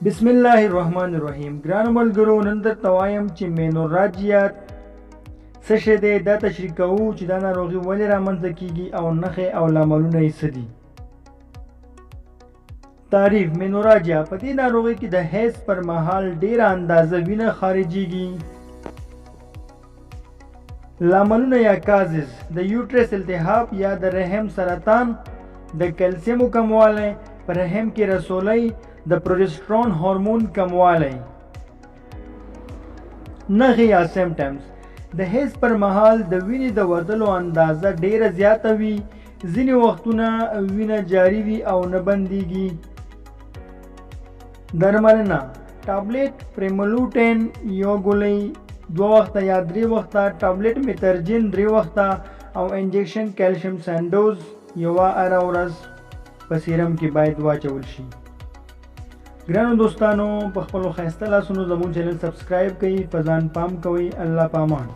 बिस्मिल्लाहिर्रहमानिर्रहीम। ګرانو ملګرو، نن درته وایم چې مینوراجیا څه شی دی، دا تشریح کوو چې دا ناروغي ولې رامنځته کیږي او نښې او لاملونه یې څه دي. تعریف: مینوراجیا په دې ناروغي کې د حیض پر مهال ډیره اندازه وینه خارجيږي. لاملونه یا کازز: د یوټرس التهاب یا د رحم سرطان، د کلسیم کموالی، په رحم کې رسولی، د پروجسترون هورمون کموالی. نښې یا سیمټمز: د حیض پر مهال د وینې د وتلو اندازه ډیره زیاته وي، ځینې وختونه وینه جاری وي او نه بندیږي. درملنه: ټابلیټ پریمولوټین یو ګولۍ 2 وخته یا 3 وخته، ټابلیټ میترجین 3 وخته او انجیکشن کیلشیم سینډوز یوه هره ورځ په سیرم کې باید واچول شي. ګرانو دوستانو، په خپلو ښایسته لاسونو زموږ چینل سبسکرایب کړئ، په ځان پام کوئ. الله پامان.